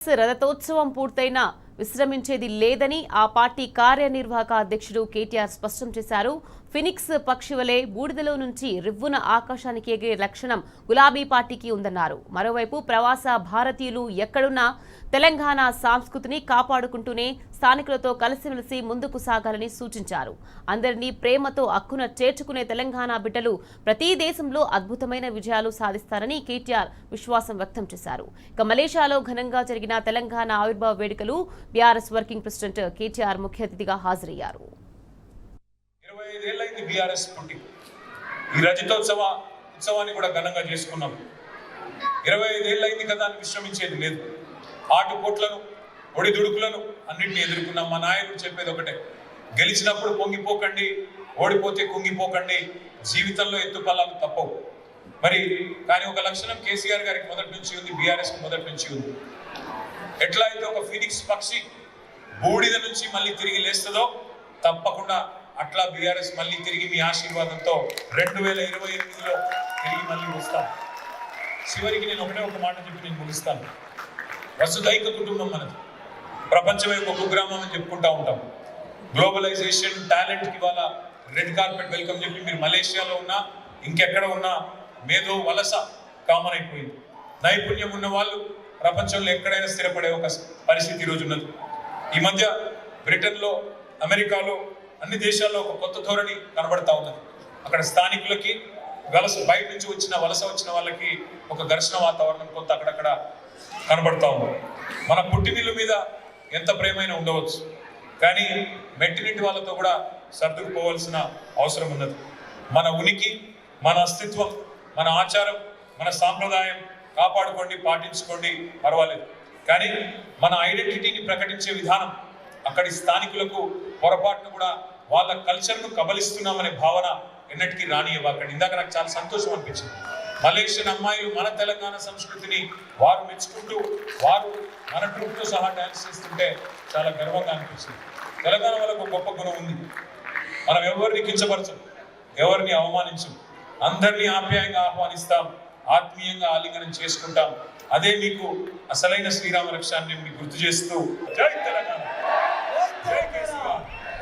రథోత్సవం పూర్తయిన విశ్రమించేది లేదని ఆ పార్టీ కార్యనిర్వాహక అధ్యక్షుడు కేటీఆర్ స్పష్టం చేశారు. ఫినిక్స్ పక్షి వలె బూడిదలో నుంచి రివ్వున ఆకాశానికి ఎగిరే లక్షణం గులాబీ పార్టీకి ఉందన్నారు. మరోవైపు ప్రవాస భారతీయులు ఎక్కడున్నా తెలంగాణ సంస్కృతిని కాపాడుకుంటూనే స్థానికులతో కలిసిమెలిసి ముందుకు సాగాలని సూచించారు. అందరినీ ప్రేమతో అక్కున చేర్చుకునే తెలంగాణ బిడ్డలు ప్రతి దేశంలో అద్భుతమైన విజయాలు సాధిస్తారని కేటీఆర్ విశ్వాసం వ్యక్తం చేశారు. ఇక మలేషియాలో ఘనంగా జరిగిన తెలంగాణ ఆవిర్భావ వేడుకలు బీఆర్ఎస్ వర్కింగ్ ప్రెసిడెంట్ కేటీఆర్ ముఖ్య అతిథిగా హాజరయ్యారు. 25 ఏళ్ళైంది బీఆర్ఎస్ పుట్టి. ఈ ఉత్సవాన్ని కూడా ఘనంగా చేసుకున్నాం. 25 ఏళ్ళైంది కదా అని విశ్రమించేది లేదు. ఆటుపోట్లను ఒడిదుడుకులను అన్నింటినీ ఎదుర్కొన్నాం. మా నాయకుడు చెప్పేది ఒకటే, గెలిచినప్పుడు పొంగిపోకండి, ఓడిపోతే కుంగిపోకండి, జీవితంలో ఎత్తుపల్లాలు తప్పవు. మరి కానీ ఒక లక్షణం కేసీఆర్ గారికి మొదటి నుంచి ఉంది, బీఆర్ఎస్ మొదటి నుంచి ఉంది. ఎట్లా అయితే ఒక ఫినిక్స్ పక్షి బూడిద నుంచి మళ్ళీ తిరిగి లేస్తుందో తప్పకుండా అట్లా బీఆర్ఎస్ మళ్ళీ తిరిగి మీ ఆశీర్వాదంతో 2028లో తిరిగి మళ్ళీ వస్తాం. చివరికి నేను ఒక మాట చెప్పి నేను ముగిస్తాను. వసుదైక కుటుంబం మనది. ప్రపంచమే ఒక కుగ్రామం అని చెప్పుకుంటా ఉంటాం. గ్లోబలైజేషన్ టాలెంట్కి ఇవాళ రెడ్ కార్పెట్ వెల్కమ్ చెప్పి మీరు మలేషియాలో ఉన్నా ఇంకెక్కడ ఉన్నా మేధో వలస కామన్ అయిపోయింది. నైపుణ్యం ఉన్న వాళ్ళు ప్రపంచంలో ఎక్కడైనా స్థిరపడే ఒక పరిస్థితి ఈరోజు ఉన్నది. ఈ మధ్య బ్రిటన్లో, అమెరికాలో, అన్ని దేశాల్లో ఒక కొత్త ధోరణి కనబడతా ఉన్నది. అక్కడ స్థానికులకి బయట నుంచి వలస వచ్చిన వాళ్ళకి ఒక ఘర్షణ వాతావరణం కొంత అక్కడక్కడ కనబడతా ఉంది. మన పుట్టినిల్లు మీద ఎంత ప్రేమైనా ఉండవచ్చు, కానీ మెట్టినింటి వాళ్ళతో కూడా సర్దుకుపోవాల్సిన అవసరం ఉన్నది. మన ఉనికి, మన అస్తిత్వం, మన ఆచారం, మన సాంప్రదాయం కాపాడుకోండి, పాటించుకోండి, పర్వాలేదు. కానీ మన ఐడెంటిటీని ప్రకటించే విధానం అక్కడి స్థానికులకు పొరపాటును కూడా వాళ్ళ కల్చర్ను కబలిస్తున్నామనే భావన ఎన్నటికీ రానివ్వకండి. ఇందాక నాకు చాలా సంతోషం అనిపించింది. మలేషియన్ అమ్మాయిలు మన తెలంగాణ సంస్కృతిని వారు మెచ్చుకుంటూ వారు మన ట్రూప్తో సహా డ్యాన్స్ చేస్తుంటే చాలా గర్వంగా అనిపించింది. తెలంగాణ వాళ్ళకు ఒక గొప్ప గుణం ఉంది. మనం ఎవరిని కించపరచం, ఎవరిని అవమానించం, అందరినీ ఆప్యాయంగా ఆహ్వానిస్తాం, ఆత్మీయంగా ఆలింగనం చేసుకుంటాం. అదే మీకు అసలైన శ్రీరామ లక్ష్యాన్ని గుర్తు చేస్తూ జై తెలంగాణ.